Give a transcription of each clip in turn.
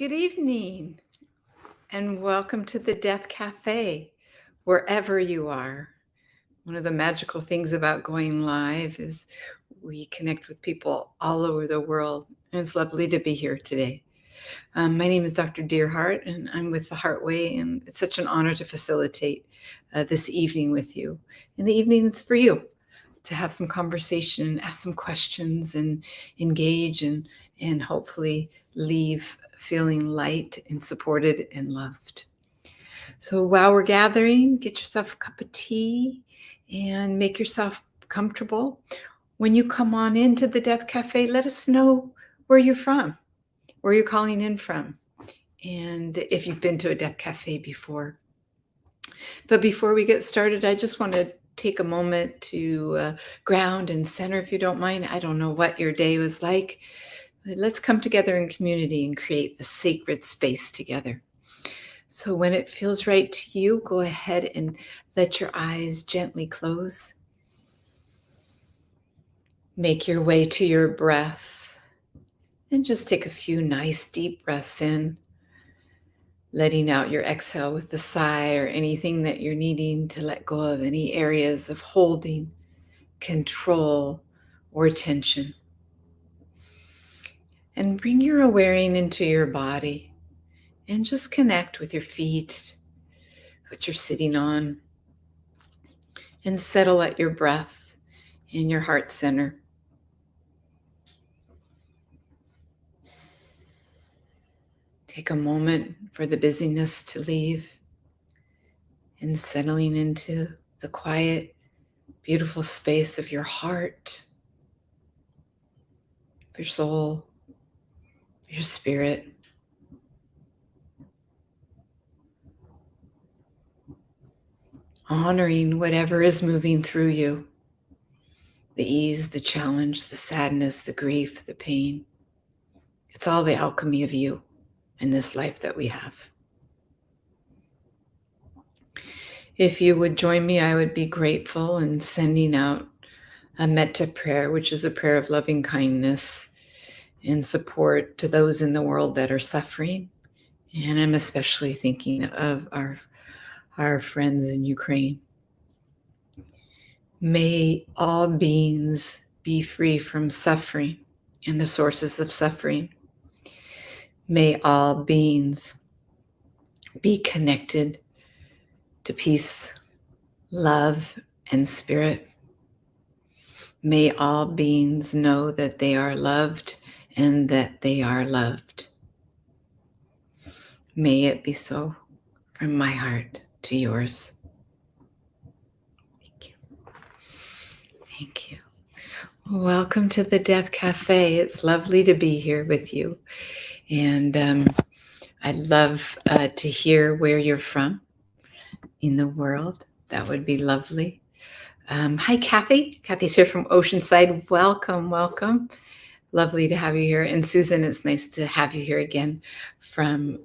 Good evening, and welcome to the Death Café, wherever you are. One of the magical things about going live is we connect with people all over the world, and it's lovely to be here today. My name is Dr. Dearhart, and I'm with the Heartway, and it's such an honor to facilitate this evening with you. And the evening's for you to have some conversation, ask some questions, and engage, and hopefully leave feeling light and supported and loved. So while we're gathering, get yourself a cup of tea and make yourself comfortable. When you come on into the Death Cafe, let us know where you're from, where you're calling in from, and if you've been to a Death Cafe before. But before we get started, I just want to take a moment to ground and center, if you don't mind. I don't know what your day was like, but let's come together in community and create a sacred space together. So when it feels right to you, go ahead and let your eyes gently close. Make your way to your breath and just take a few nice deep breaths in, letting out your exhale with a sigh or anything that you're needing to let go of, any areas of holding, control, or tension. And bring your awareness into your body and just connect with your feet, what you're sitting on, and settle at your breath in your heart center. Take a moment for the busyness to leave and settling into the quiet, beautiful space of your heart, of your soul, your spirit. Honoring whatever is moving through you, the ease, the challenge, the sadness, the grief, the pain. It's all the alchemy of you in this life that we have. If you would join me, I would be grateful in sending out a metta prayer, which is a prayer of loving kindness and support to those in the world that are suffering. And I'm especially thinking of our friends in Ukraine. May all beings be free from suffering and the sources of suffering. May all beings be connected to peace, love, and spirit. May all beings know that they are loved and that they are loved. May it be so from my heart to yours. Thank you. Thank you. Welcome to the Death Cafe. It's lovely to be here with you. And I'd love to hear where you're from in the world. That would be lovely. Hi, Kathy. Kathy's here from Oceanside. Welcome, welcome. Lovely to have you here. And Susan, it's nice to have you here again from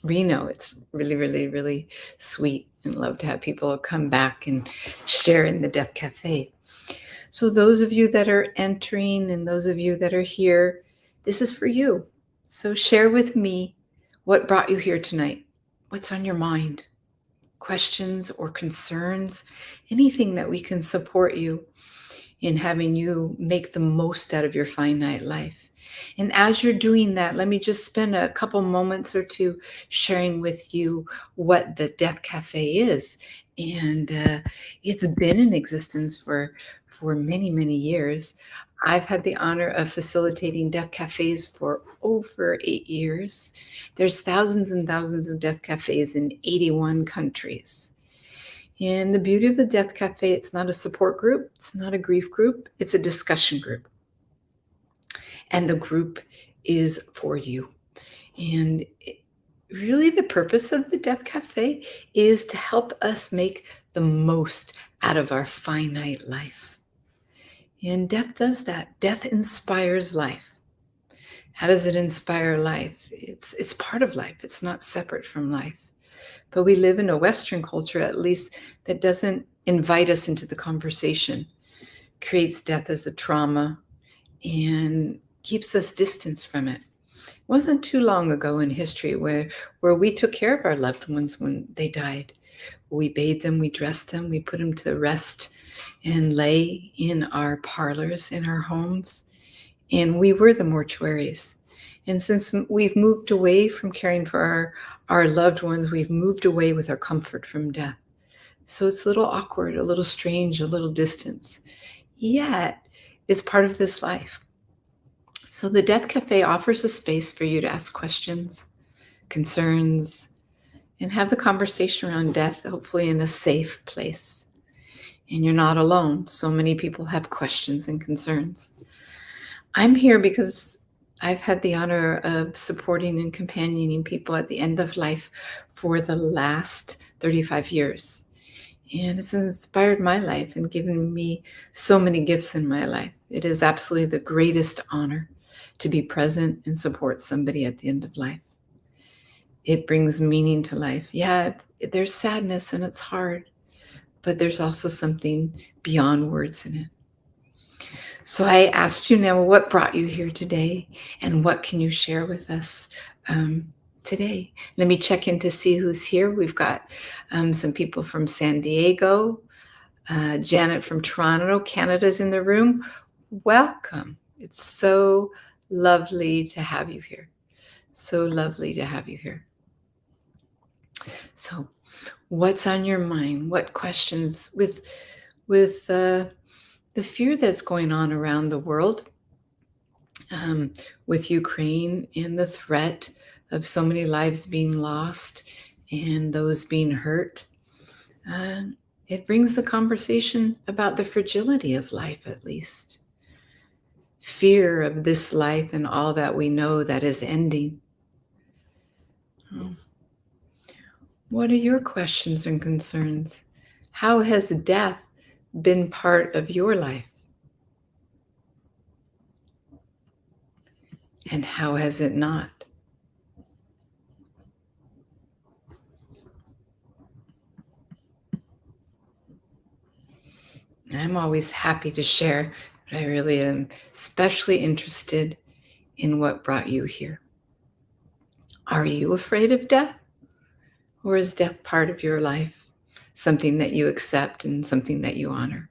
Reno. It's really, really, really sweet and love to have people come back and share in the Death Cafe. So those of you that are entering and those of you that are here, this is for you. So share with me what brought you here tonight. What's on your mind? Questions or concerns, anything that we can support you in having you make the most out of your finite life. And as you're doing that, let me just spend a couple moments or two sharing with you what the Death Cafe is. And it's been in existence for many, many years. I've had the honor of facilitating Death Cafes for over 8 years. There's thousands and thousands of Death Cafes in 81 countries. And the beauty of the Death Cafe, it's not a support group, it's not a grief group, it's a discussion group. And the group is for you. And really the purpose of the Death Cafe is to help us make the most out of our finite life. And death does that. Death inspires life. How does it inspire life? It's part of life. It's not separate from life. But we live in a Western culture, at least, that doesn't invite us into the conversation, creates death as a trauma, and keeps us distance from it. Wasn't too long ago in history where we took care of our loved ones when they died. We bathed them, we dressed them, we put them to rest and lay in our parlors, in our homes, and we were the mortuaries. And since we've moved away from caring for our loved ones, we've moved away with our comfort from death. So it's a little awkward, a little strange, a little distance. Yet, it's part of this life. So the Death Cafe offers a space for you to ask questions, concerns, and have the conversation around death, hopefully in a safe place. And you're not alone. So many people have questions and concerns. I'm here because I've had the honor of supporting and companioning people at the end of life for the last 35 years. And it's inspired my life and given me so many gifts in my life. It is absolutely the greatest honor to be present and support somebody at the end of life. It brings meaning to life. Yeah, there's sadness and it's hard, but there's also something beyond words in it. So I asked you now, what brought you here today, and what can you share with us today? Let me check in to see who's here. We've got some people from San Diego. Janet from Toronto, Canada's in the room. Welcome. It's so lovely to have you here. So lovely to have you here. So, what's on your mind? What questions with the fear that's going on around the world, with Ukraine and the threat of so many lives being lost and those being hurt? It brings the conversation about the fragility of life, at least. Fear of this life and all that we know that is ending. What are your questions and concerns? How has death been part of your life? And how has it not? I'm always happy to share, but I really am especially interested in what brought you here. Are you afraid of death? Or is death part of your life, something that you accept and something that you honor?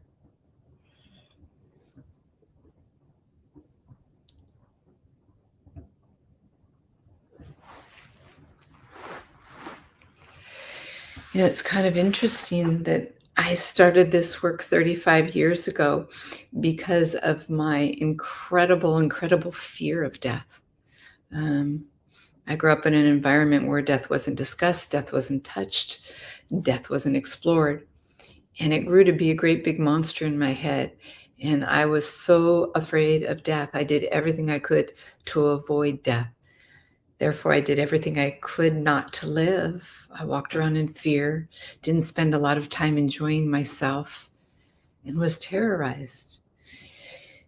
It's kind of interesting that I started this work 35 years ago because of my incredible fear of death. Um, I grew up in an environment where death wasn't discussed, death wasn't touched, death wasn't explored. And it grew to be a great big monster in my head. And I was so afraid of death. I did everything I could to avoid death. Therefore, I did everything I could not to live. I walked around in fear, didn't spend a lot of time enjoying myself, and was terrorized.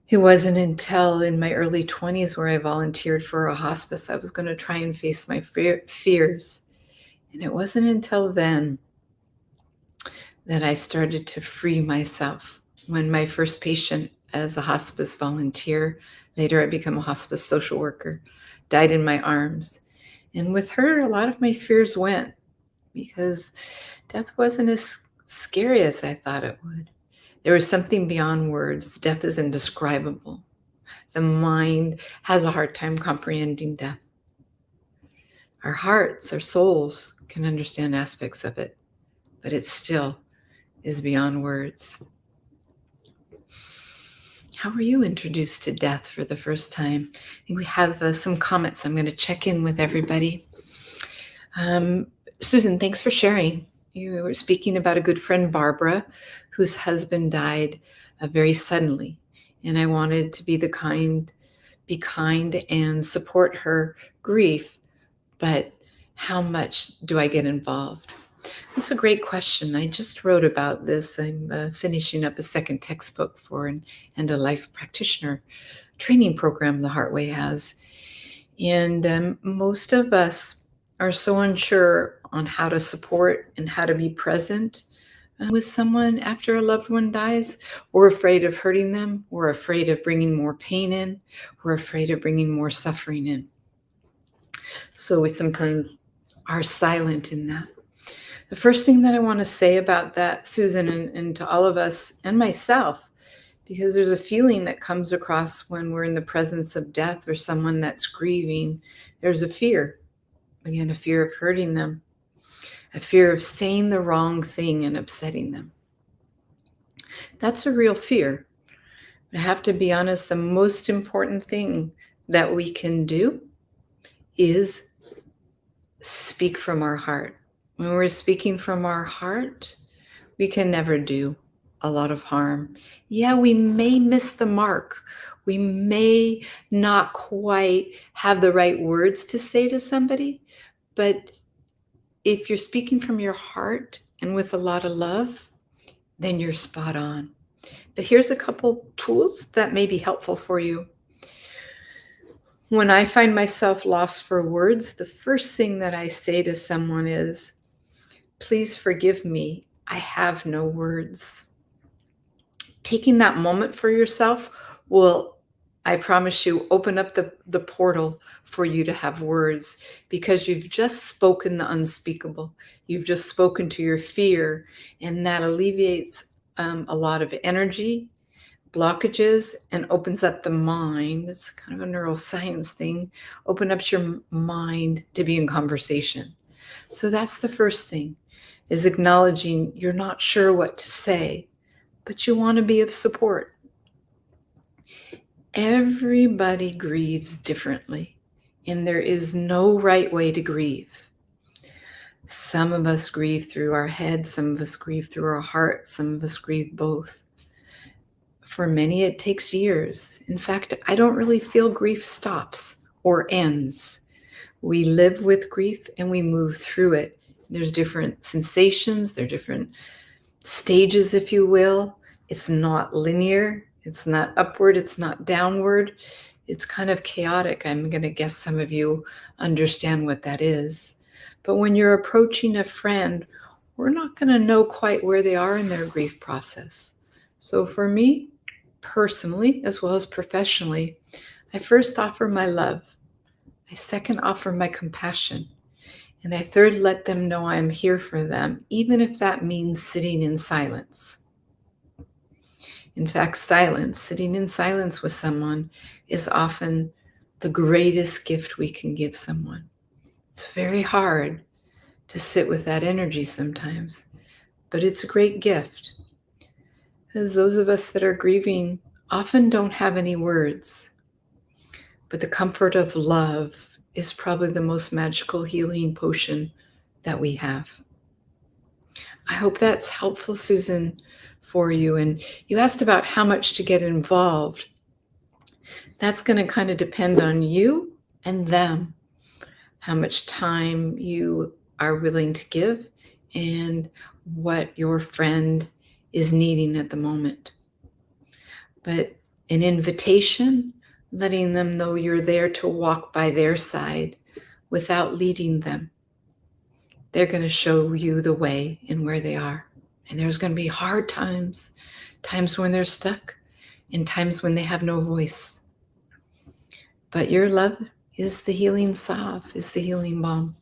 It wasn't until in my early 20s where I volunteered for a hospice I was going to try and face my fears. And it wasn't until then that I started to free myself. When my first patient as a hospice volunteer, later I became a hospice social worker, died in my arms. And with her, a lot of my fears went because death wasn't as scary as I thought it would. There was something beyond words. Death is indescribable. The mind has a hard time comprehending death. Our hearts, our souls can understand aspects of it, but it still is beyond words. How were you introduced to death for the first time? I think we have some comments. I'm going to check in with everybody. Susan, thanks for sharing. You were speaking about a good friend, Barbara, whose husband died very suddenly. And I wanted to be kind and support her grief. But how much do I get involved? That's a great question. I just wrote about this. I'm finishing up a second textbook for and a life practitioner training program the Heartway has. And most of us are so unsure on how to support and how to be present with someone after a loved one dies. We're afraid of hurting them. We're afraid of bringing more pain in. We're afraid of bringing more suffering in. So we sometimes are silent in that. The first thing that I want to say about that, Susan, and to all of us and myself, because there's a feeling that comes across when we're in the presence of death or someone that's grieving. There's a fear, again, a fear of hurting them, a fear of saying the wrong thing and upsetting them. That's a real fear. I have to be honest, the most important thing that we can do is speak from our heart. When we're speaking from our heart, we can never do a lot of harm. Yeah, we may miss the mark. We may not quite have the right words to say to somebody, but if you're speaking from your heart and with a lot of love, then you're spot on. But here's a couple tools that may be helpful for you. When I find myself lost for words, the first thing that I say to someone is, please forgive me. I have no words. Taking that moment for yourself will, I promise you, open up the portal for you to have words, because you've just spoken the unspeakable. You've just spoken to your fear, and that alleviates a lot of energy, blockages, and opens up the mind. It's kind of a neuroscience thing. Open up your mind to be in conversation. So that's the first thing, is acknowledging you're not sure what to say, but you want to be of support. Everybody grieves differently, and there is no right way to grieve. Some of us grieve through our head, some of us grieve through our heart, some of us grieve both. For many, it takes years. In fact, I don't really feel grief stops or ends. We live with grief and we move through it. There's different sensations, there are different stages, if you will. It's not linear, it's not upward, it's not downward. It's kind of chaotic. I'm going to guess some of you understand what that is. But when you're approaching a friend, we're not going to know quite where they are in their grief process. So for me, personally, as well as professionally, I first offer my love. I second offer my compassion. And I third let them know I'm here for them, even if that means sitting in silence. In fact, silence, sitting in silence with someone, is often the greatest gift we can give someone. It's very hard to sit with that energy sometimes, but it's a great gift. Because those of us that are grieving often don't have any words, but the comfort of love is probably the most magical healing potion that we have. I hope that's helpful, Susan, for you. And you asked about how much to get involved. That's going to kind of depend on you and them, how much time you are willing to give and what your friend is needing at the moment. But an invitation, letting them know you're there to walk by their side without leading them. They're going to show you the way and where they are. And there's going to be hard times, times when they're stuck, and times when they have no voice. But your love is the healing salve, is the healing balm.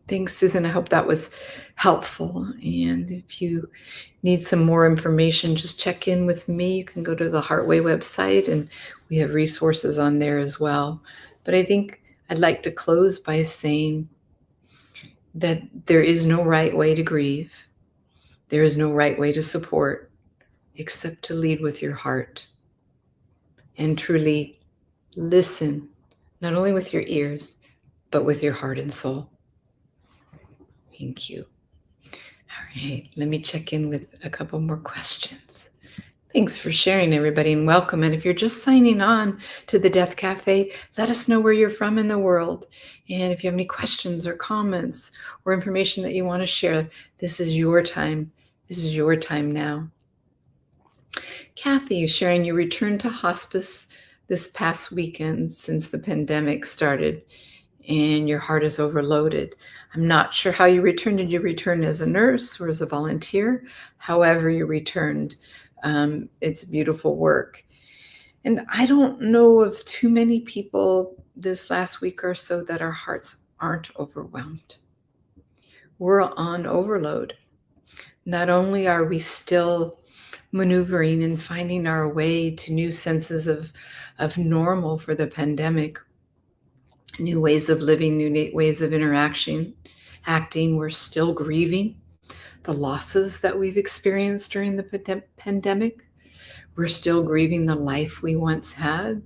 Thanks, Susan. I hope that was helpful. And if you need some more information, just check in with me. You can go to the Heartway website, and we have resources on there as well. But I think I'd like to close by saying that there is no right way to grieve. There is no right way to support, except to lead with your heart and truly listen, not only with your ears, but with your heart and soul. Thank you. All right, let me check in with a couple more questions. Thanks for sharing, everybody, and welcome. And if you're just signing on to the Death Cafe, let us know where you're from in the world. And if you have any questions or comments or information that you want to share, this is your time. This is your time now. Kathy is sharing you returned to hospice this past weekend since the pandemic started, and your heart is overloaded. I'm not sure how you returned. Did you return as a nurse or as a volunteer? However you returned, it's beautiful work. And I don't know of too many people this last week or so that our hearts aren't overwhelmed. We're on overload. Not only are we still maneuvering and finding our way to new senses of normal for the pandemic, new ways of living, new ways of acting, we're still grieving the losses that we've experienced during the pandemic. We're still grieving the life we once had.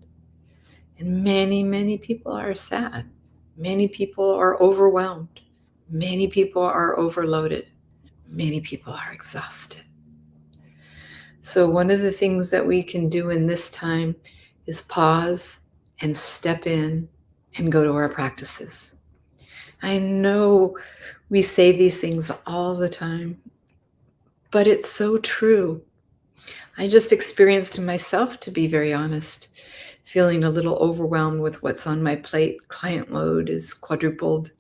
And many, many people are sad. Many people are overwhelmed. Many people are overloaded. Many people are exhausted. So one of the things that we can do in this time is pause and step in and go to our practices. I know we say these things all the time, but it's so true. I just experienced myself, to be very honest, feeling a little overwhelmed with what's on my plate. Client load is quadrupled,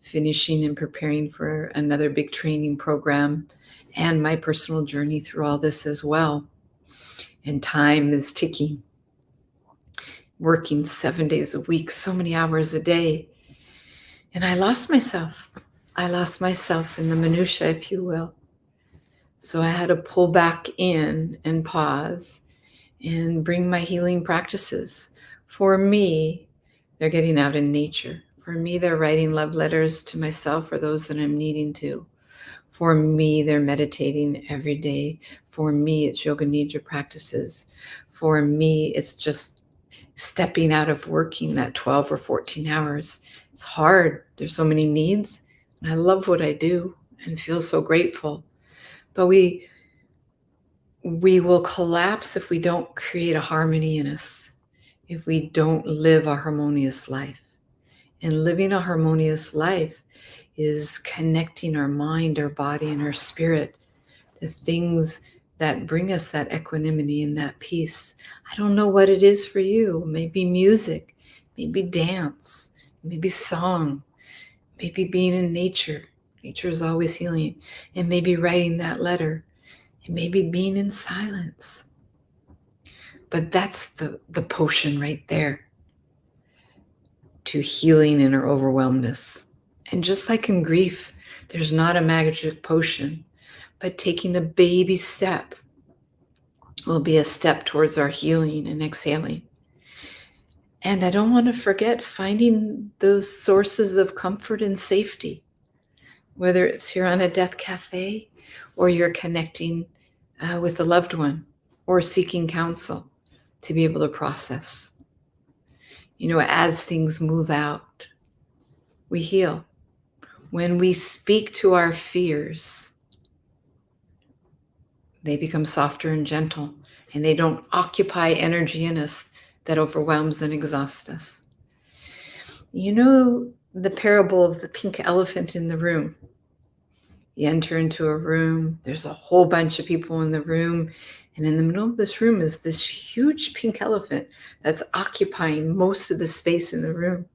finishing and preparing for another big training program, and my personal journey through all this as well. And time is ticking, working 7 days a week, so many hours a day. And I lost myself. I lost myself in the minutiae, if you will. So I had to pull back in and pause and bring my healing practices. For me, they're getting out in nature. For me, they're writing love letters to myself or those that I'm needing to. For me, they're meditating every day. For me, it's yoga nidra practices. For me, it's just stepping out of working that 12 or 14 hours. It's hard. There's so many needs. And I love what I do and feel so grateful. But we will collapse if we don't create a harmony in us, if we don't live a harmonious life. And living a harmonious life is connecting our mind, our body, and our spirit to things that bring us that equanimity and that peace. I don't know what it is for you. Maybe music, maybe dance, maybe song, maybe being in nature. Nature is always healing. And maybe writing that letter. And maybe being in silence. But that's the potion right there to healing in our overwhelmedness. And just like in grief, there's not a magic potion, but taking a baby step will be a step towards our healing and exhaling. And I don't want to forget finding those sources of comfort and safety, whether it's here on a death cafe or you're connecting with a loved one or seeking counsel to be able to process. You know, as things move out, we heal. When we speak to our fears, they become softer and gentle, and they don't occupy energy in us that overwhelms and exhausts us. You know the parable of the pink elephant in the room? You enter into a room, there's a whole bunch of people in the room, and in the middle of this room is this huge pink elephant that's occupying most of the space in the room.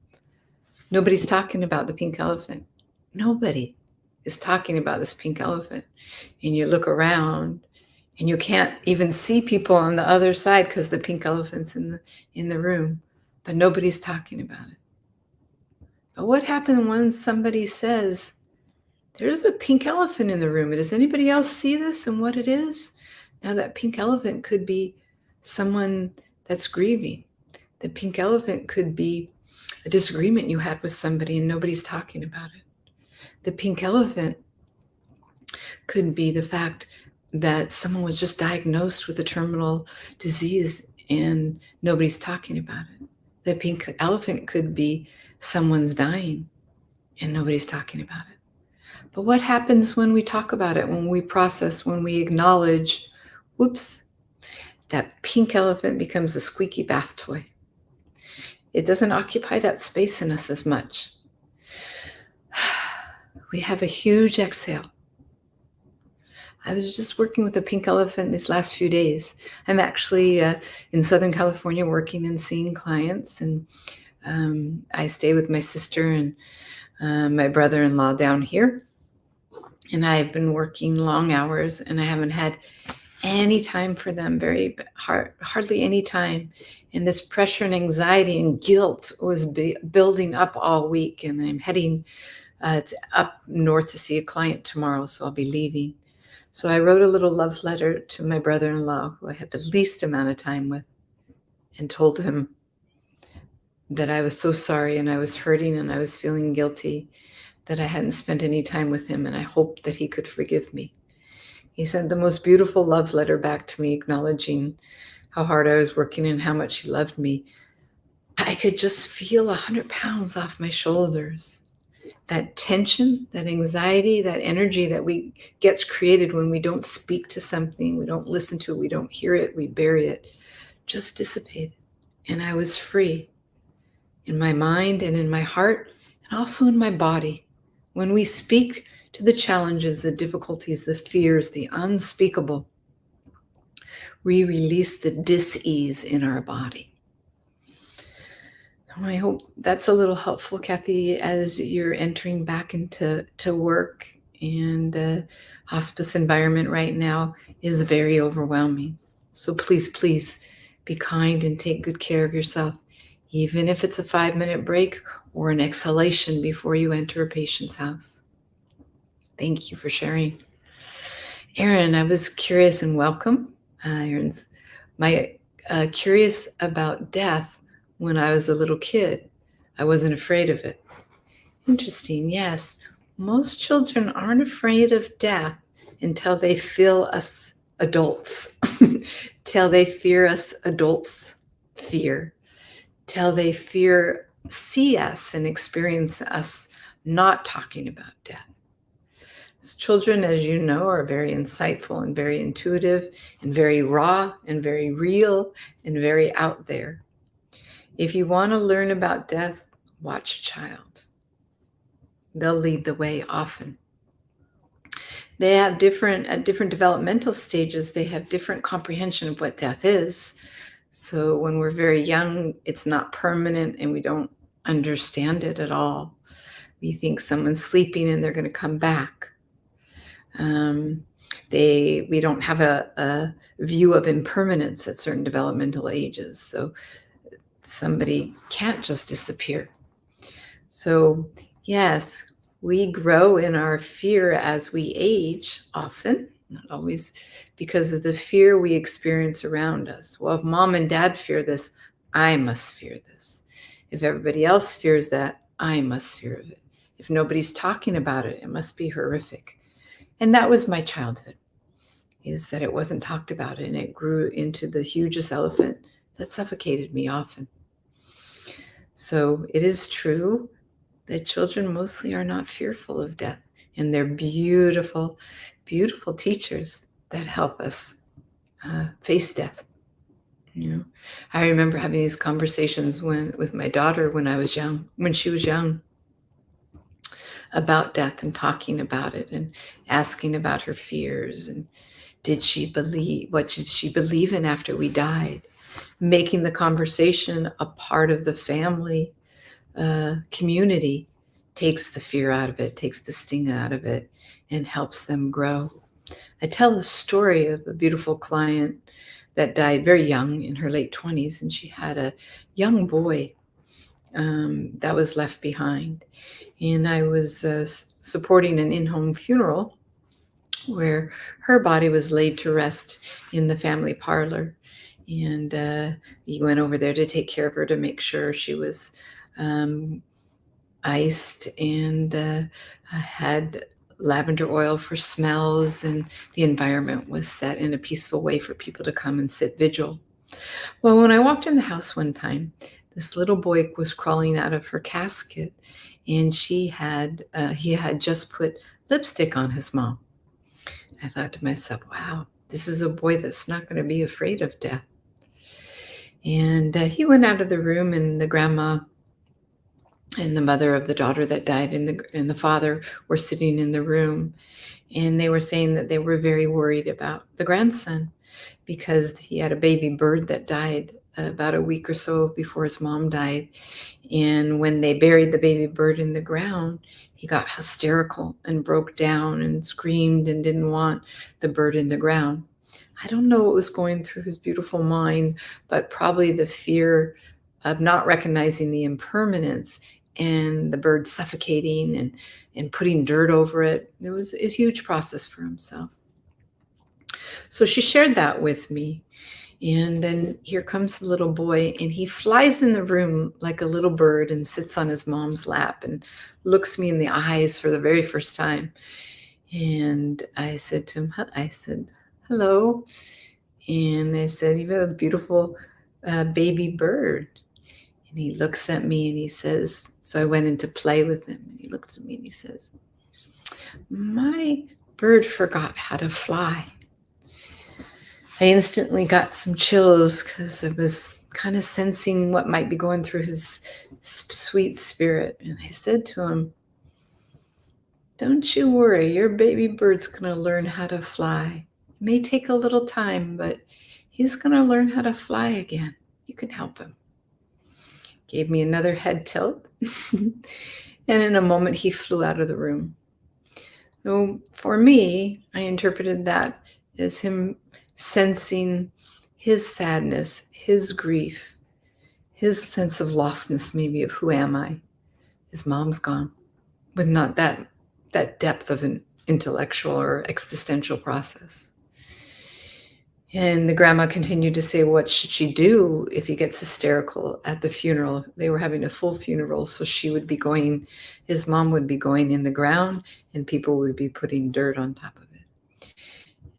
Nobody's talking about the pink elephant. Nobody is talking about this pink elephant. And you look around and you can't even see people on the other side because the pink elephant's in the room, but nobody's talking about it. But what happens when somebody says, there's a pink elephant in the room? Does anybody else see this and what it is? Now that pink elephant could be someone that's grieving. The pink elephant could be a disagreement you had with somebody and nobody's talking about it. The pink elephant could be the fact that someone was just diagnosed with a terminal disease and nobody's talking about it. The pink elephant could be someone's dying and nobody's talking about it. But what happens when we talk about it, when we process, when we acknowledge, whoops, that pink elephant becomes a squeaky bath toy. It doesn't occupy that space in us as much. We have a huge exhale. I was just working with a pink elephant these last few days. I'm actually in Southern California working and seeing clients, and I stay with my sister and my brother-in-law down here. And I've been working long hours, and I haven't had any time for them, hardly any time. And this pressure and anxiety and guilt was building up all week. And I'm heading up north to see a client tomorrow, so I'll be leaving. So I wrote a little love letter to my brother-in-law, who I had the least amount of time with, and told him that I was so sorry and I was hurting and I was feeling guilty that I hadn't spent any time with him, and I hoped that he could forgive me. He sent the most beautiful love letter back to me, acknowledging how hard I was working and how much he loved me. I could just feel 100 pounds off my shoulders. That tension, that anxiety, that energy that gets created when we don't speak to something, we don't listen to it, we don't hear it, we bury it, just dissipated. And I was free in my mind and in my heart and also in my body. When we speak to the challenges, the difficulties, the fears, the unspeakable, we release the dis-ease in our body. I hope that's a little helpful, Kathy, as you're entering back into work. And hospice environment right now is very overwhelming. So please be kind and take good care of yourself, even if it's a 5-minute break or an exhalation before you enter a patient's house. Thank you for sharing. Erin, I was curious, and welcome. Erin's curious about death. When I was a little kid, I wasn't afraid of it. Interesting, yes. Most children aren't afraid of death until they feel us adults, till they fear us adults fear, till they see us and experience us not talking about death. So children, as you know, are very insightful and very intuitive and very raw and very real and very out there. If you want to learn about death, watch a child. They'll lead the way often. They have at different developmental stages, they have different comprehension of what death is. So when we're very young, it's not permanent and we don't understand it at all. We think someone's sleeping and they're going to come back. We don't have a view of impermanence at certain developmental ages. So somebody can't just disappear. So yes, we grow in our fear as we age, often, not always, because of the fear we experience around us. Well, if mom and dad fear this, I must fear this. If everybody else fears that, I must fear it. If nobody's talking about it, it must be horrific. And that was my childhood, is that it wasn't talked about, and it grew into the hugest elephant that suffocated me often. So it is true that children mostly are not fearful of death, and they're beautiful, beautiful teachers that help us face death. I remember having these conversations with my daughter when she was young, about death and talking about it and asking about her fears and what did she believe in after we died, making the conversation a part of the family community takes the fear out of it, takes the sting out of it, and helps them grow. I tell the story of a beautiful client that died very young, in her late 20s, and she had a young boy that was left behind. And I was supporting an in-home funeral where her body was laid to rest in the family parlor. And he went over there to take care of her, to make sure she was iced and had lavender oil for smells, and the environment was set in a peaceful way for people to come and sit vigil. Well, when I walked in the house one time, this little boy was crawling out of her casket, and he had just put lipstick on his mom. I thought to myself, wow, this is a boy that's not going to be afraid of death. And he went out of the room, and the grandma and the mother of the daughter that died and the father were sitting in the room, and they were saying that they were very worried about the grandson because he had a baby bird that died about a week or so before his mom died. And when they buried the baby bird in the ground, he got hysterical and broke down and screamed and didn't want the bird in the ground. I don't know what was going through his beautiful mind, but probably the fear of not recognizing the impermanence and the bird suffocating and putting dirt over it. It was a huge process for himself. So she shared that with me. And then here comes the little boy, and he flies in the room like a little bird and sits on his mom's lap and looks me in the eyes for the very first time. And I said to him, I said, hello. And I said, you have a beautiful baby bird. And he looks at me and he says, so I went in to play with him. And he looked at me and he says, my bird forgot how to fly. I instantly got some chills because I was kind of sensing what might be going through his sweet spirit. And I said to him, don't you worry, your baby bird's going to learn how to fly. It may take a little time, but he's going to learn how to fly again. You can help him. Gave me another head tilt. And in a moment, he flew out of the room. So for me, I interpreted that as him sensing his sadness, his grief, his sense of lostness, maybe, of who am I? His mom's gone, with not that depth of an intellectual or existential process. And the grandma continued to say, what should she do if he gets hysterical at the funeral? They were having a full funeral, so she would be going, his mom would be going in the ground, and people would be putting dirt on top of it.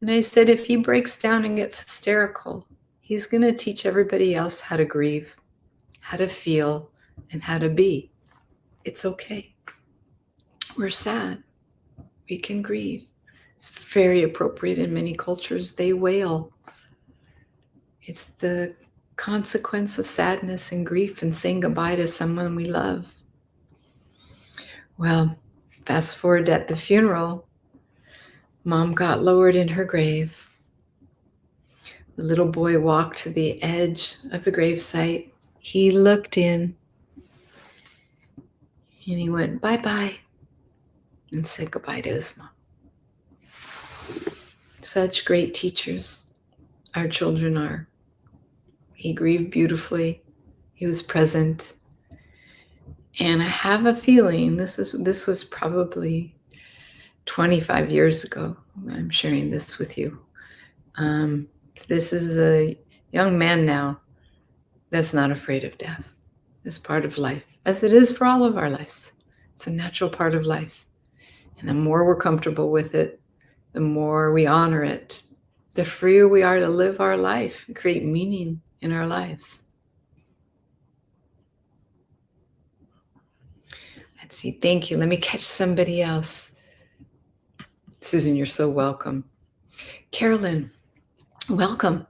And I said, if he breaks down and gets hysterical, he's going to teach everybody else how to grieve, how to feel, and how to be. It's okay. We're sad. We can grieve. It's very appropriate in many cultures. They wail. It's the consequence of sadness and grief and saying goodbye to someone we love. Well, fast forward at the funeral, Mom got lowered in her grave. The little boy walked to the edge of the gravesite. He looked in and he went, bye-bye, and said goodbye to his mom. Such great teachers our children are. He grieved beautifully. He was present. And I have a feeling this was probably 25 years ago. I'm sharing this with you. This is a young man now that's not afraid of death. It's part of life, as it is for all of our lives. It's a natural part of life. And the more we're comfortable with it, the more we honor it, the freer we are to live our life and create meaning in our lives. Let's see. Thank you. Let me catch somebody else. Susan, you're so welcome. Carolyn, welcome.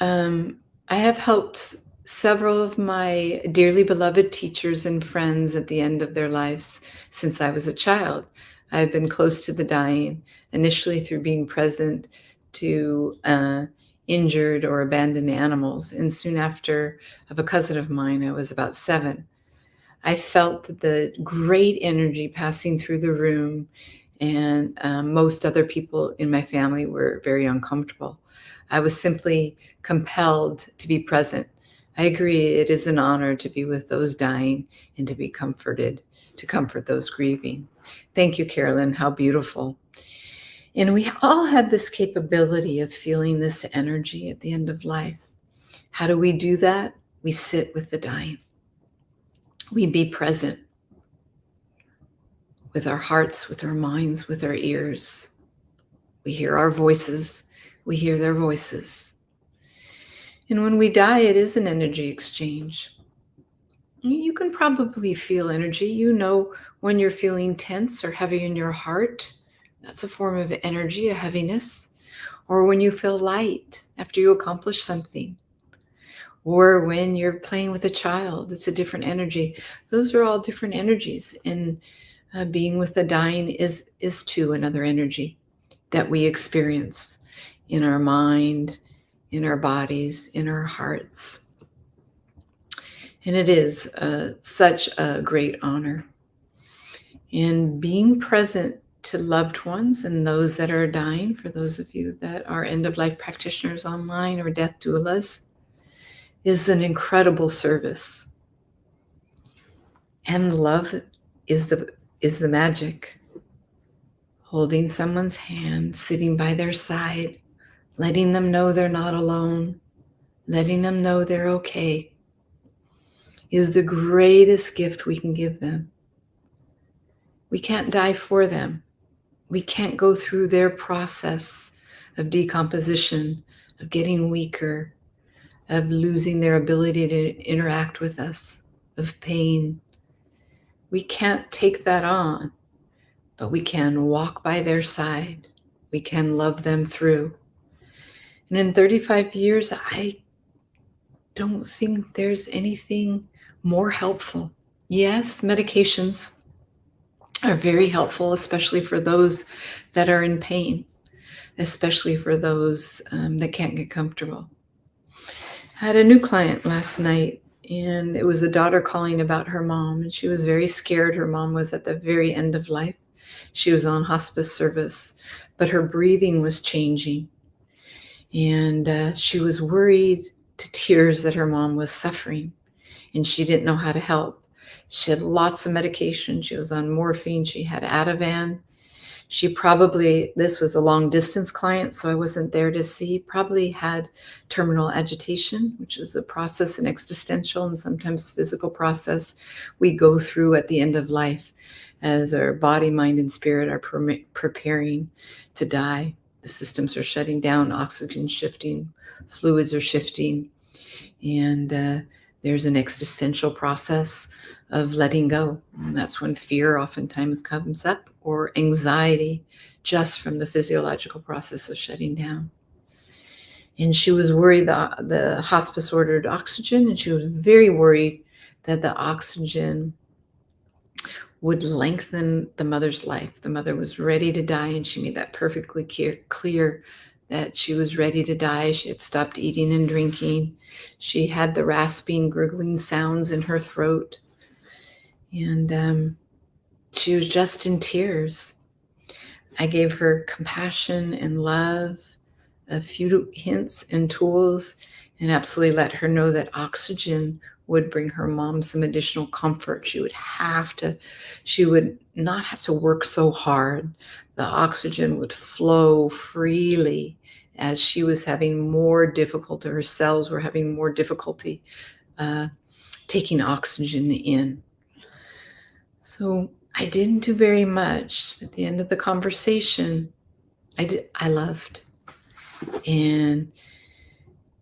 I have helped several of my dearly beloved teachers and friends at the end of their lives since I was a child. I've been close to the dying, initially through being present to injured or abandoned animals. And soon after, of a cousin of mine, I was about 7. I felt the great energy passing through the room, and most other people in my family were very uncomfortable. I was simply compelled to be present. I agree, it is an honor to be with those dying and to be comforted, to comfort those grieving. Thank you, Carolyn. How beautiful. And we all have this capability of feeling this energy at the end of life. How do we do that? We sit with the dying. We be present with our hearts, with our minds, with our ears. We hear our voices. We hear their voices. And when we die, it is an energy exchange. You can probably feel energy. You know when you're feeling tense or heavy in your heart. That's a form of energy, a heaviness. Or when you feel light after you accomplish something. Or when you're playing with a child, it's a different energy. Those are all different energies. And being with the dying is too another energy that we experience in our mind, in our bodies, in our hearts. And it is such a great honor. And being present to loved ones and those that are dying, for those of you that are end-of-life practitioners online or death doulas, is an incredible service. And love is the magic. Holding someone's hand, sitting by their side, letting them know they're not alone, letting them know they're okay, is the greatest gift we can give them. We can't die for them. We can't go through their process of decomposition, of getting weaker, of losing their ability to interact with us, of pain. We can't take that on, but we can walk by their side. We can love them through. And in 35 years, I don't think there's anything more helpful. Yes, medications are very helpful, especially for those that are in pain, especially for those that can't get comfortable. I had a new client last night, and it was a daughter calling about her mom, and she was very scared. Her mom was at the very end of life. She was on hospice service, but her breathing was changing, and she was worried to tears that her mom was suffering, and she didn't know how to help. She had lots of medication. She was on morphine. She had Ativan. This was a long distance client, so I wasn't there to see, probably had terminal agitation, which is a process, an existential and sometimes physical process we go through at the end of life as our body, mind, and spirit are preparing to die. The systems are shutting down, oxygen shifting, fluids are shifting, and there's an existential process of letting go. And that's when fear oftentimes comes up, or anxiety, just from the physiological process of shutting down. And she was worried the hospice ordered oxygen, and she was very worried that the oxygen would lengthen the mother's life. The mother was ready to die, and she made that perfectly clear that she was ready to die. She had stopped eating and drinking. She had the rasping, gurgling sounds in her throat. And she was just in tears. I gave her compassion and love, a few hints and tools, and absolutely let her know that oxygen would bring her mom some additional comfort. She would not have to work so hard. The oxygen would flow freely as she was having more difficulty. Her cells were having more difficulty taking oxygen in. So I didn't do very much. At the end of the conversation, I loved. And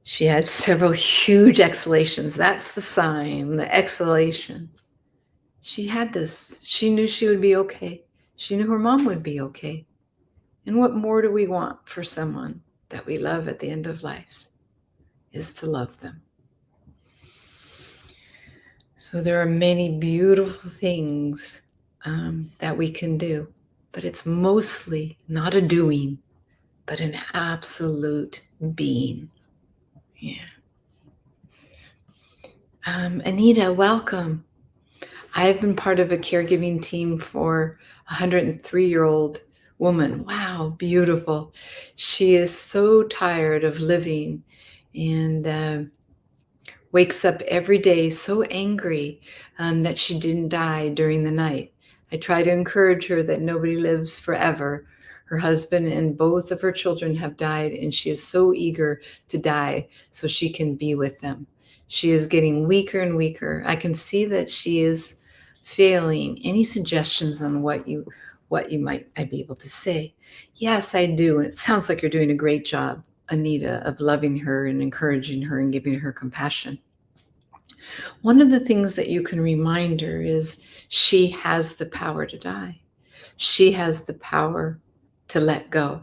she had several huge exhalations. That's the sign, the exhalation. She had this. She knew she would be okay. She knew her mom would be okay. And what more do we want for someone that we love at the end of life is to love them. So there are many beautiful things that we can do, but it's mostly not a doing, but an absolute being. Yeah. Anita, welcome. I've been part of a caregiving team for a 103-year-old woman. Wow, beautiful. She is so tired of living and wakes up every day so angry that she didn't die during the night. I try to encourage her that nobody lives forever. Her husband and both of her children have died, and she is so eager to die so she can be with them. She is getting weaker and weaker. I can see that she is failing. Any suggestions on what you might I be able to say? Yes, I do. And it sounds like you're doing a great job, Anita, of loving her and encouraging her and giving her compassion. One of the things that you can remind her is she has the power to die. She has the power to let go.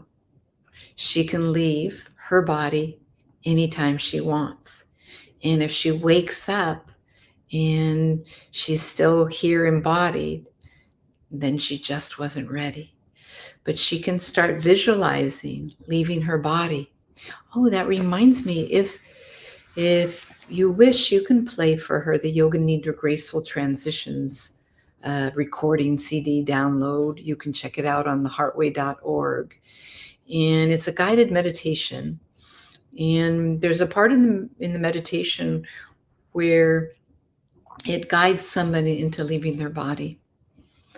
She can leave her body anytime she wants. And if she wakes up and she's still here embodied, then she just wasn't ready. But she can start visualizing leaving her body. Oh, that reminds me, if you wish, you can play for her the Yoga Nidra Graceful Transitions recording CD download. You can check it out on theheartway.org. And it's a guided meditation. And there's a part in the meditation where it guides somebody into leaving their body,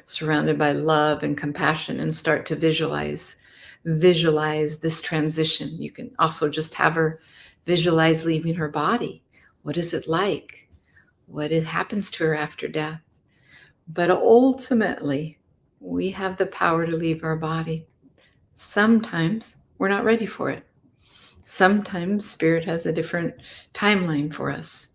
surrounded by love and compassion, and start to visualize this transition. You can also just have her visualize leaving her body. What is it like? What happens to her after death? But ultimately, we have the power to leave our body. Sometimes we're not ready for it. Sometimes spirit has a different timeline for us.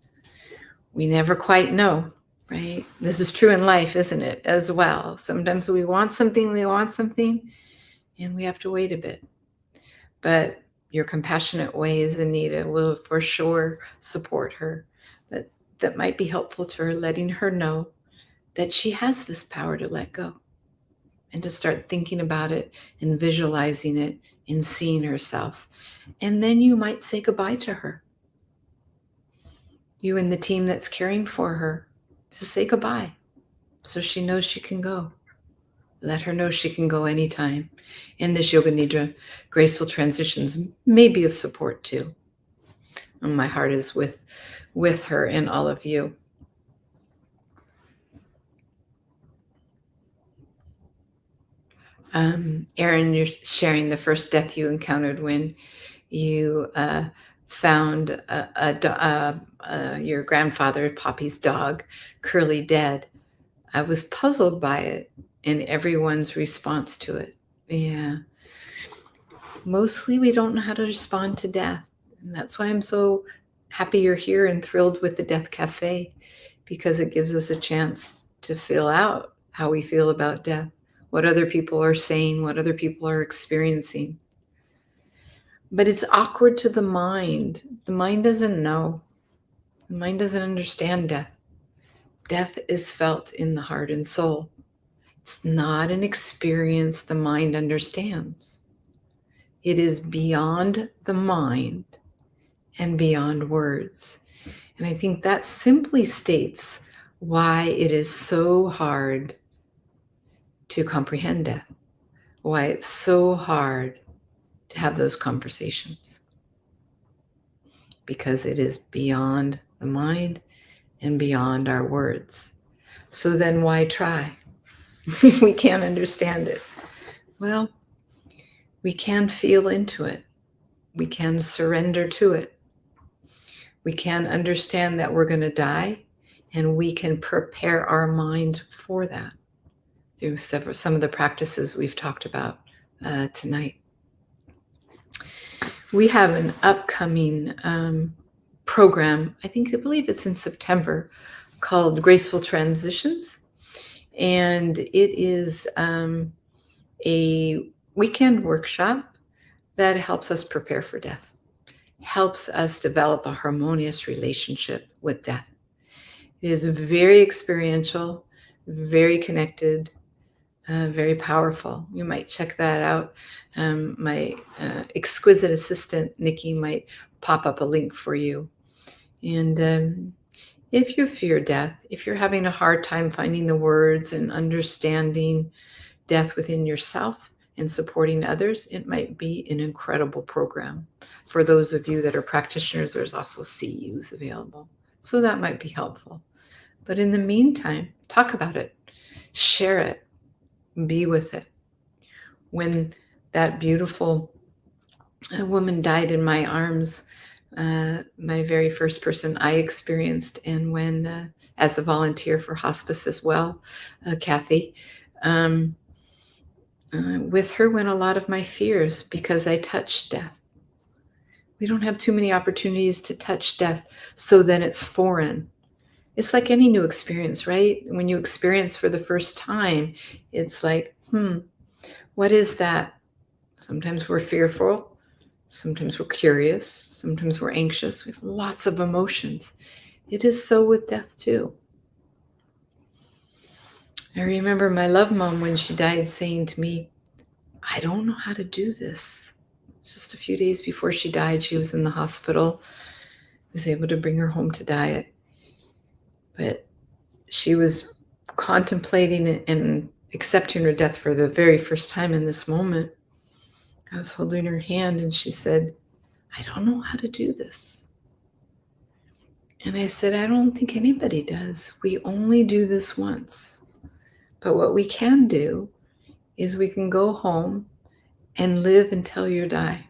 We never quite know, right? This is true in life, isn't it, as well? Sometimes we want something, and we have to wait a bit. But your compassionate ways, Anita, will for sure support her. But that might be helpful to her, letting her know that she has this power to let go and to start thinking about it and visualizing it and seeing herself. And then you might say goodbye to her. You and the team that's caring for her, to say goodbye so she knows she can go. Let her know she can go anytime. And this Yoga Nidra graceful transitions may be of support too. And my heart is with her and all of you. Erin, you're sharing the first death you encountered when you found your grandfather, Poppy's dog, Curly, dead. I was puzzled by it and everyone's response to it. Yeah. Mostly we don't know how to respond to death. And that's why I'm so happy you're here and thrilled with the Death Cafe, because it gives us a chance to feel out how we feel about death, what other people are saying, what other people are experiencing. But it's awkward to the mind. The mind doesn't know. The mind doesn't understand death. Death is felt in the heart and soul. It's not an experience the mind understands. It is beyond the mind and beyond words. And I think that simply states why it is so hard to comprehend death, why it's so hard to have those conversations. Because it is beyond the mind and beyond our words. So then why try if we can't understand it? Well, we can feel into it. We can surrender to it. We can understand that we're going to die, and we can prepare our mind for that through some of the practices we've talked about tonight. We have an upcoming program, I believe it's in September, called Graceful Transitions. And it is a weekend workshop that helps us prepare for death, helps us develop a harmonious relationship with death. It is very experiential, very connected, very powerful. You might check that out. My exquisite assistant, Nikki, might pop up a link for you. And if you fear death, if you're having a hard time finding the words and understanding death within yourself and supporting others, it might be an incredible program. For those of you that are practitioners, there's also CUs available. So that might be helpful. But in the meantime, talk about it, share it, be with it. When that beautiful woman died in my arms, my very first person I experienced, and when, as a volunteer for hospice as well, Café, with her went a lot of my fears because I touched death. We don't have too many opportunities to touch death, so then it's foreign. It's like any new experience, right? When you experience for the first time, it's like, what is that? Sometimes we're fearful. Sometimes we're curious. Sometimes we're anxious. We have lots of emotions. It is so with death too. I remember my love mom, when she died, saying to me, I don't know how to do this. Just a few days before she died, she was in the hospital. I was able to bring her home to die. But she was contemplating and accepting her death for the very first time in this moment, I was holding her hand and she said, "I don't know how to do this." And I said, "I don't think anybody does. We only do this once. But what we can do is we can go home and live until you die.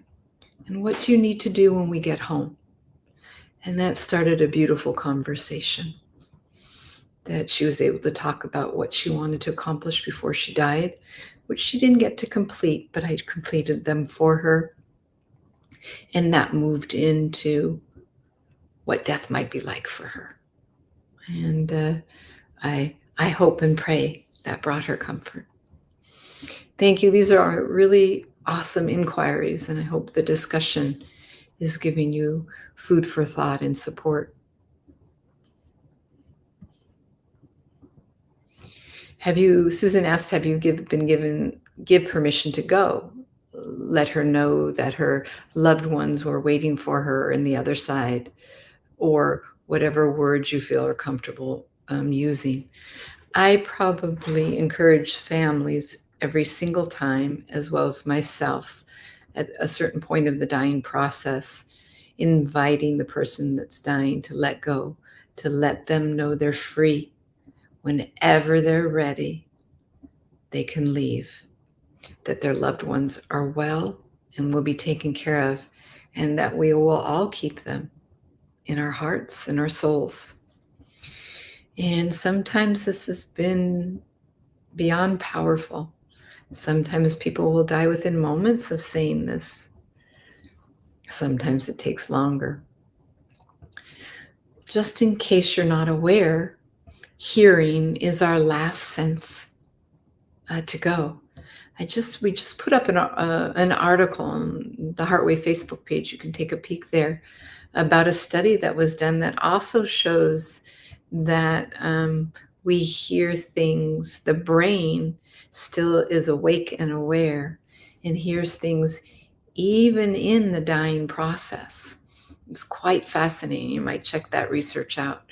And what do you need to do when we get home?" And that started a beautiful conversation that she was able to talk about what she wanted to accomplish before she died, which she didn't get to complete, but I completed them for her. And that moved into what death might be like for her. And I hope and pray that brought her comfort. Thank you. These are really awesome inquiries, and I hope the discussion is giving you food for thought and support. Susan asked, have you give permission to go? Let her know that her loved ones were waiting for her in the other side, or whatever words you feel are comfortable using. I probably encourage families every single time, as well as myself, at a certain point of the dying process, inviting the person that's dying to let go, to let them know they're free. Whenever they're ready, they can leave, that their loved ones are well and will be taken care of, and that we will all keep them in our hearts and our souls. And sometimes this has been beyond powerful. Sometimes people will die within moments of saying this. Sometimes it takes longer. Just in case you're not aware, hearing is our last sense to go. We just put up an article on the Heartway Facebook page. You can take a peek there, about a study that was done that also shows that we hear things. The brain still is awake and aware and hears things even in the dying process. It's quite fascinating. You might check that research out.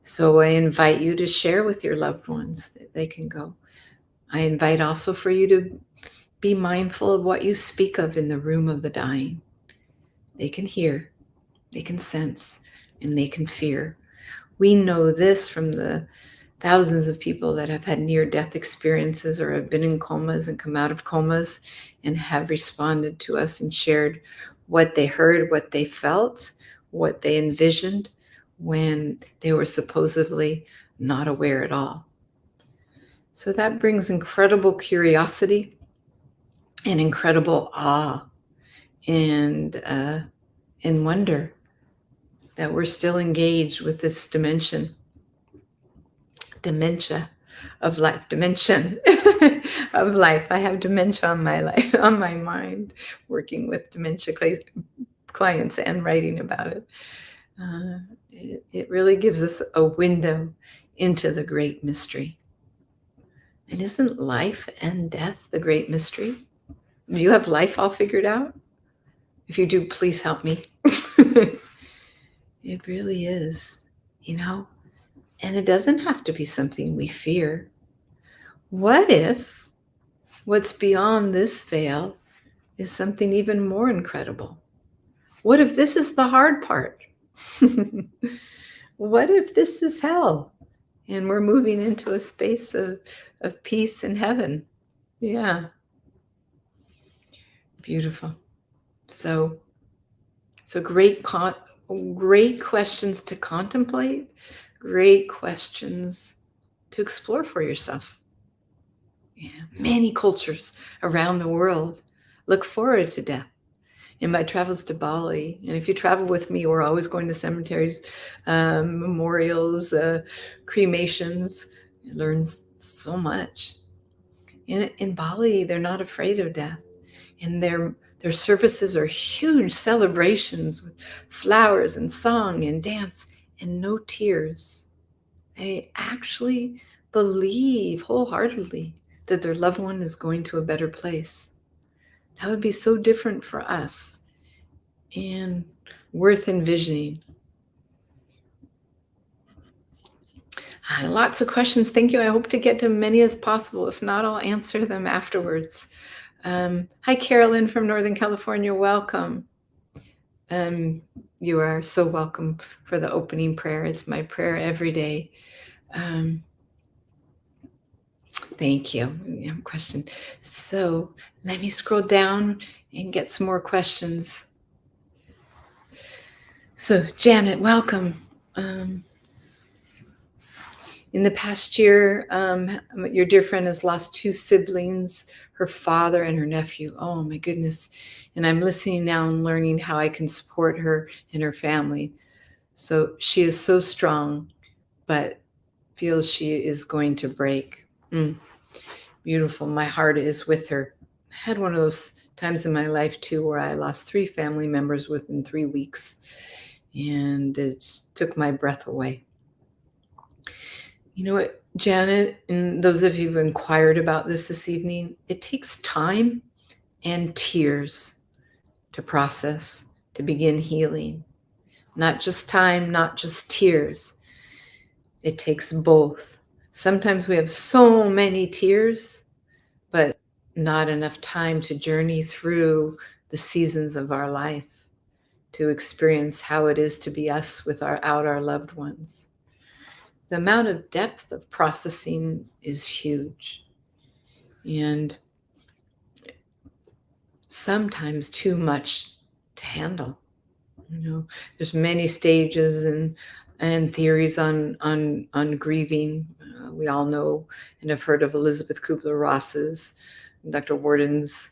So I invite you to share with your loved ones that they can go. I invite also for you to be mindful of what you speak of in the room of the dying. They can hear, they can sense, and they can fear. We know this from the thousands of people that have had near-death experiences or have been in comas and come out of comas and have responded to us and shared what they heard, what they felt, what they envisioned when they were supposedly not aware at all. So that brings incredible curiosity and incredible awe and wonder that we're still engaged with this dimension of life. I have dementia on my life, on my mind, working with dementia clients and writing about it. It really gives us a window into the great mystery. And isn't life and death the great mystery? Do you have life all figured out? If you do, please help me. It really is, and it doesn't have to be something we fear. What if what's beyond this veil is something even more incredible? What if this is the hard part? What if this is hell and we're moving into a space of peace and heaven? Yeah. Beautiful. So great questions to contemplate, great questions to explore for yourself. Yeah, many cultures around the world look forward to death. In my travels to Bali, and if you travel with me, we're always going to cemeteries, memorials, cremations. You learn so much. In Bali, they're not afraid of death, and their services are huge celebrations with flowers and song and dance and no tears. They actually believe wholeheartedly that their loved one is going to a better place. That would be so different for us and worth envisioning. Lots of questions. Thank you. I hope to get to many as possible. If not, I'll answer them afterwards. Hi, Carolyn from Northern California. Welcome. You are so welcome for the opening prayer. It's my prayer every day. Thank you. Question. So let me scroll down and get some more questions. So Janet, welcome. In the past year, your dear friend has lost 2 siblings, her father and her nephew. Oh my goodness. And I'm listening now and learning how I can support her and her family. So she is so strong, but feels she is going to break. Beautiful. My heart is with her. I had one of those times in my life too, where I lost 3 family members within 3 weeks, and it took my breath away. You know what, Janet, and those of you who've inquired about this evening, it takes time and tears to process, to begin healing. Not just time, not just tears. It takes both. Sometimes we have so many tears, but not enough time to journey through the seasons of our life, to experience how it is to be us without our loved ones. The amount of depth of processing is huge, and sometimes too much to handle. There's many stages and theories on grieving. We all know and have heard of Elizabeth Kubler-Ross's, Dr. Warden's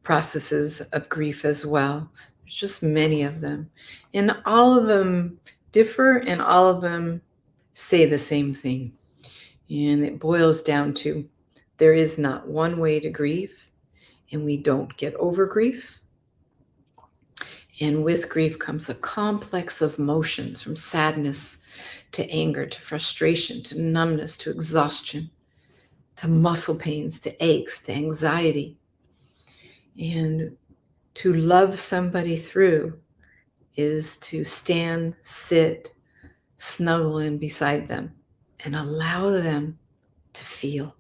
processes of grief as well. There's just many of them, and all of them differ, and all of them say the same thing. And it boils down to there is not one way to grieve, and we don't get over grief. And with grief comes a complex of emotions, from sadness to anger to frustration to numbness to exhaustion to muscle pains to aches to anxiety. And to love somebody through is to stand, sit, snuggle in beside them and allow them to feel.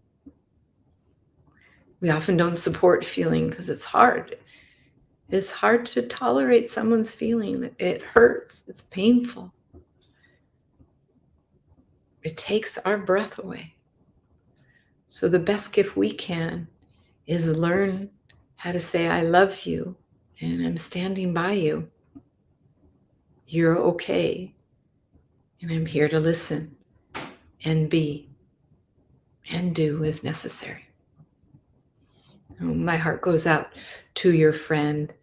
We often don't support feeling because it's hard. It's hard to tolerate someone's feeling. It hurts. It's painful. It takes our breath away. So the best gift we can is learn how to say, I love you and I'm standing by you. You're okay. And I'm here to listen and be and do if necessary. My heart goes out to your friend,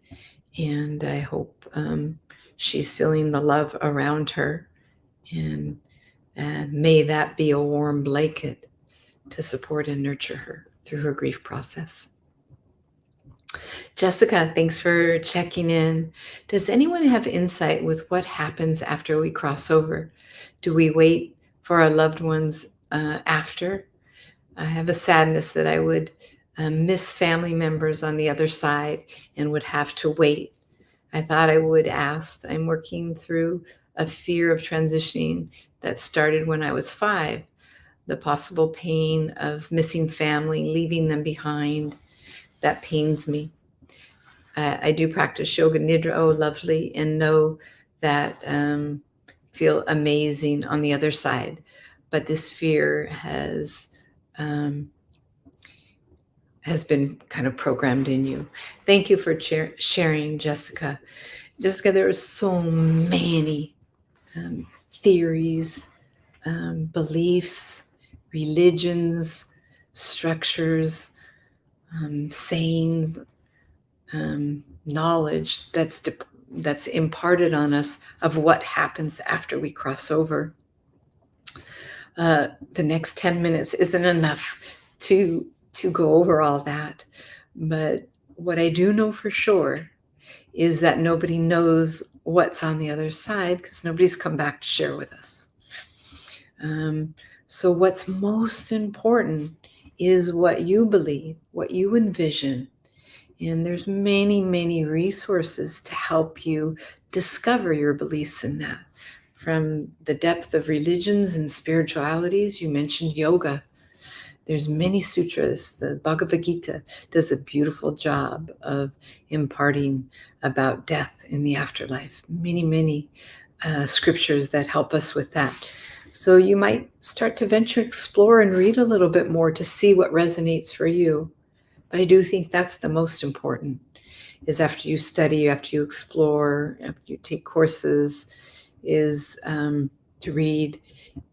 and I hope she's feeling the love around her, and may that be a warm blanket to support and nurture her through her grief process. Jessica, thanks for checking in. Does anyone have insight with what happens after we cross over? Do we wait for our loved ones after? I have a sadness that I would miss family members on the other side and would have to wait. I thought I would ask. I'm working through a fear of transitioning that started when I was 5. The possible pain of missing family, leaving them behind, that pains me. I do practice yoga nidra, oh lovely, and know that feel amazing on the other side. But this fear has been kind of programmed in you. Thank you for sharing, Jessica. Jessica, there are so many theories, beliefs, religions, structures, sayings, knowledge that's imparted on us of what happens after we cross over. The next 10 minutes isn't enough to go over all that, but what I do know for sure is that nobody knows what's on the other side because nobody's come back to share with us. So what's most important is what you believe, what you envision. And there's many, many resources to help you discover your beliefs in that. from the depth of religions and spiritualities. You mentioned yoga. There's many sutras. The Bhagavad Gita does a beautiful job of imparting about death in the afterlife. Many scriptures that help us with that. So you might start to venture, explore, and read a little bit more to see what resonates for you. But I do think that's the most important, is after you study, after you explore, after you take courses, is to read,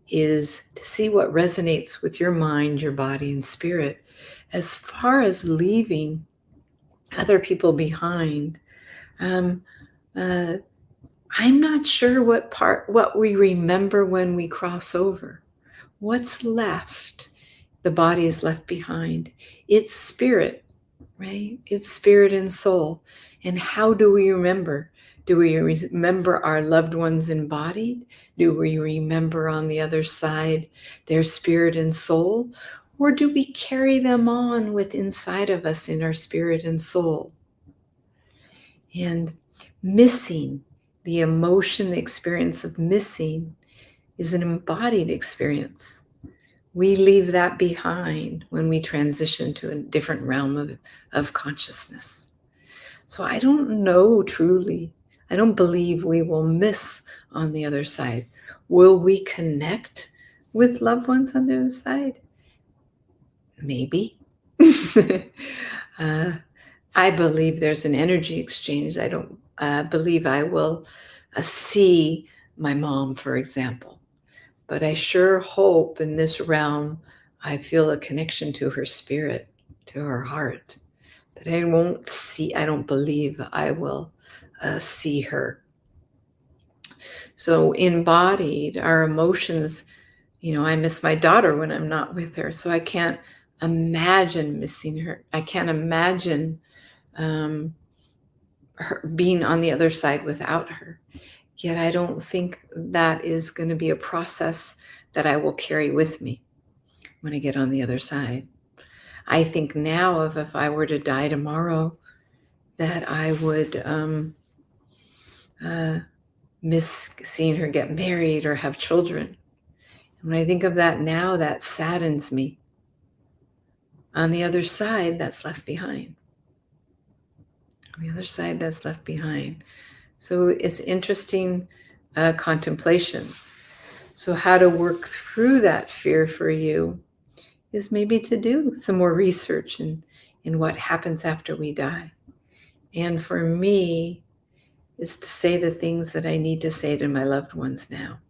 is to see what resonates with your mind, your body, and spirit. As far as leaving other people behind, um, uh, I'm not sure what we remember when we cross over. What's left? The body is left behind. It's spirit, right? It's spirit and soul. And how do we remember? Do we remember our loved ones embodied? Do we remember on the other side their spirit and soul? Or do we carry them on with inside of us in our spirit and soul? And missing, the emotion, the experience of missing, is an embodied experience. We leave that behind when we transition to a different realm of consciousness. So I don't know truly. I don't believe we will miss on the other side. Will we connect with loved ones on the other side? Maybe. uh, I believe there's an energy exchange. I don't believe I will see my mom, for example. But I sure hope in this realm I feel a connection to her spirit, to her heart. But I don't believe I will see her. So embodied, our emotions, I miss my daughter when I'm not with her. So I can't imagine missing her. I can't imagine her being on the other side without her. Yet I don't think that is going to be a process that I will carry with me when I get on the other side. I think now of if I were to die tomorrow, that I would miss seeing her get married or have children. When I think of that now, that saddens me. On the other side, that's left behind. On the other side, that's left behind. So it's interesting contemplations. So how to work through that fear for you is maybe to do some more research in what happens after we die. And for me, it's to say the things that I need to say to my loved ones now,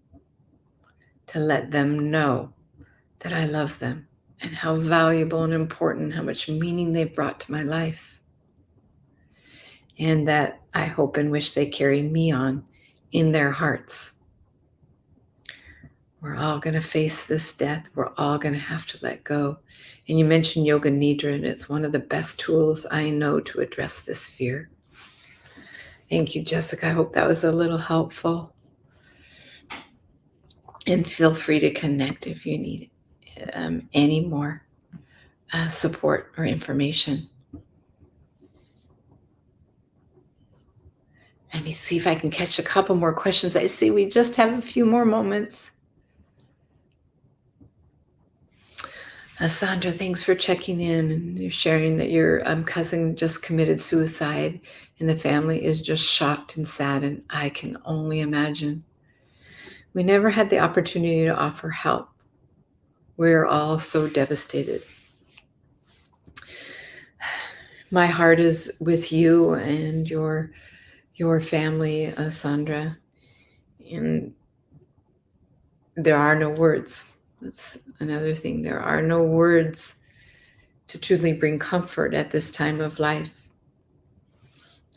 to let them know that I love them and how valuable and important, how much meaning they've brought to my life. And that I hope and wish they carry me on in their hearts. We're all going to face this death. We're all going to have to let go. And you mentioned Yoga Nidra, and it's one of the best tools I know to address this fear. Thank you, Jessica. I hope that was a little helpful. And feel free to connect if you need any more support or information. Let me see if I can catch a couple more questions. I see we just have a few more moments. Sandra, thanks for checking in and sharing that your cousin just committed suicide and the family is just shocked and sad, and I can only imagine. We never had the opportunity to offer help. We're all so devastated. My heart is with you and your family, Sandra, and there are no words. That's another thing. There are no words to truly bring comfort at this time of life.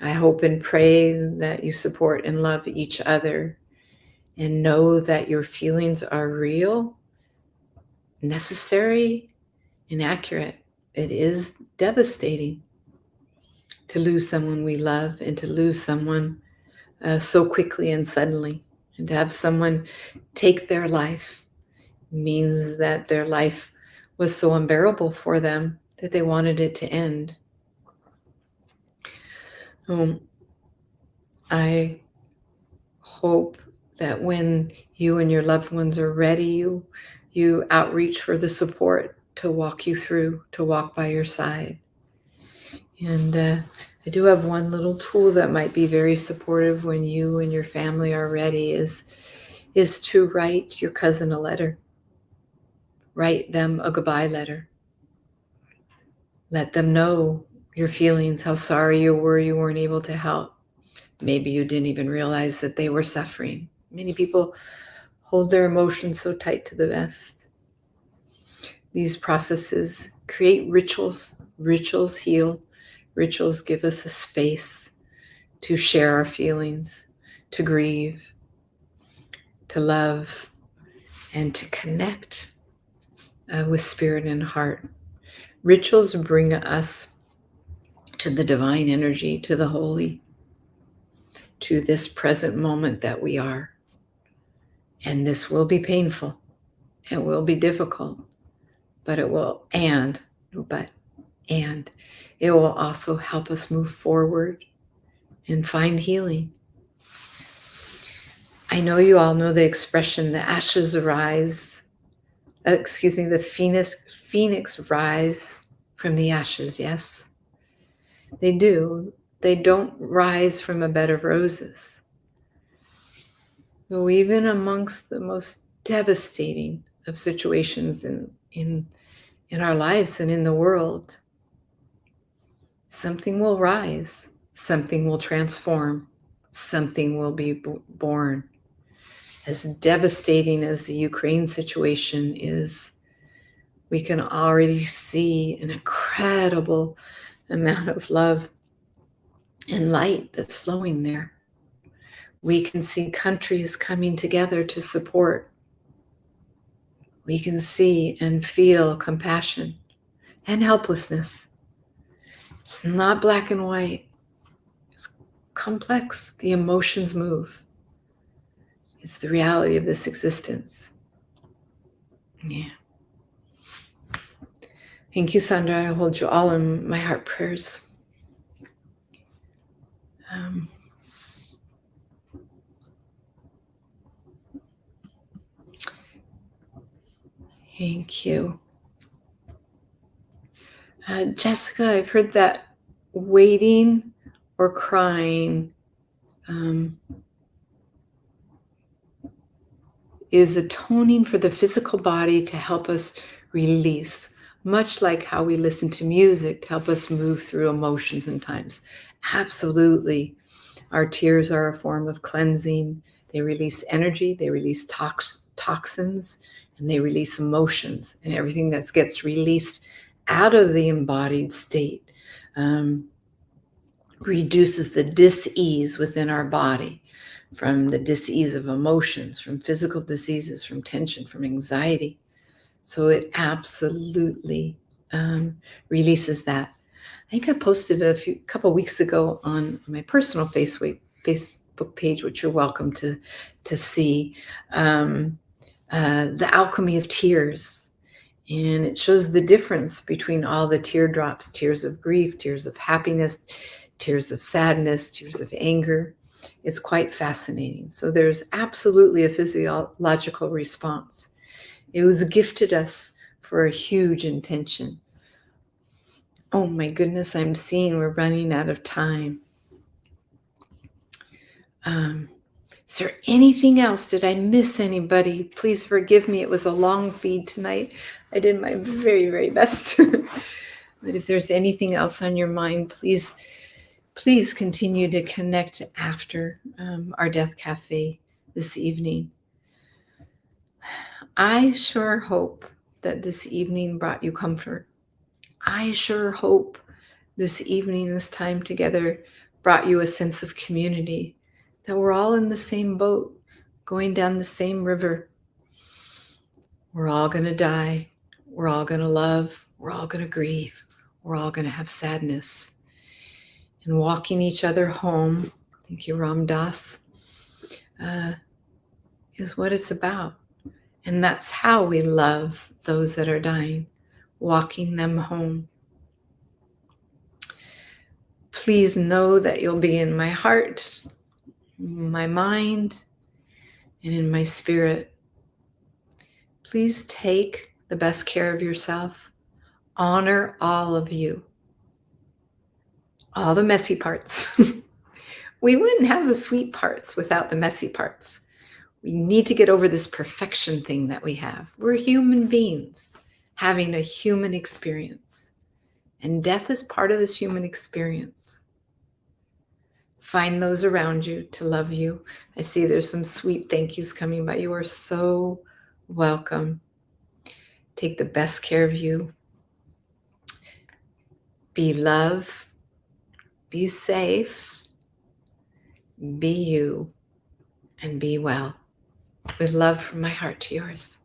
I hope and pray that you support and love each other and know that your feelings are real, necessary, and accurate. It is devastating to lose someone we love and to lose someone so quickly and suddenly. And to have someone take their life means that their life was so unbearable for them that they wanted it to end. I hope that when you and your loved ones are ready, you outreach for the support to walk you through, to walk by your side. And I do have one little tool that might be very supportive when you and your family are ready is to write your cousin a letter. Write them a goodbye letter. Let them know your feelings, how sorry you weren't able to help. Maybe you didn't even realize that they were suffering. Many people hold their emotions so tight to the vest. These processes create rituals. Rituals heal. Rituals give us a space to share our feelings, to grieve, to love, and to connect with spirit and heart. Rituals bring us to the divine energy, to the holy, to this present moment that we are. And this will be painful. It will be difficult, but it will also help us move forward and find healing. I know you all know the expression, the ashes rise, the phoenix rise from the ashes, yes? They do. They don't rise from a bed of roses. So even amongst the most devastating of situations in our lives and in the world, something will rise, something will transform, something will be born. As devastating as the Ukraine situation is, we can already see an incredible amount of love and light that's flowing there. We can see countries coming together to support. We can see and feel compassion and helplessness. It's not black and white. It's complex. The emotions move. It's the reality of this existence. Yeah. Thank you, Sandra. I hold you all in my heart prayers. Thank you. Jessica, I've heard that waiting or crying is atoning for the physical body to help us release, much like how we listen to music to help us move through emotions and times. Absolutely. Our tears are a form of cleansing. They release energy, they release toxins, and they release emotions, and everything that gets released out of the embodied state reduces the dis-ease within our body, from the dis-ease of emotions, from physical diseases, from tension, from anxiety. So it absolutely releases that. I think I posted a couple weeks ago on my personal Facebook page, which you're welcome to see, the alchemy of tears. And it shows the difference between all the teardrops, tears of grief, tears of happiness, tears of sadness, tears of anger. It's quite fascinating. So there's absolutely a physiological response. It was gifted us for a huge intention. Oh my goodness, I'm seeing we're running out of time. Is there anything else? Did I miss anybody? Please forgive me. It was a long feed tonight. I did my very, very best. But if there's anything else on your mind, please continue to connect after our Death Cafe this evening. I sure hope that this evening brought you comfort. I sure hope this evening, this time together, brought you a sense of community, that we're all in the same boat, going down the same river. We're all going to die. We're all going to love. We're all going to grieve. We're all going to have sadness. And walking each other home, thank you, Ram Dass, is what it's about. And that's how we love those that are dying, walking them home. Please know that you'll be in my heart, my mind, and in my spirit, please take the best care of yourself. Honor all of you, all the messy parts. We wouldn't have the sweet parts without the messy parts. We need to get over this perfection thing that we have. We're human beings having a human experience, and death is part of this human experience. Find those around you to love you. I see there's some sweet thank yous coming by. You are so welcome. Take the best care of you. Be love. Be safe. Be you. And be well. With love from my heart to yours.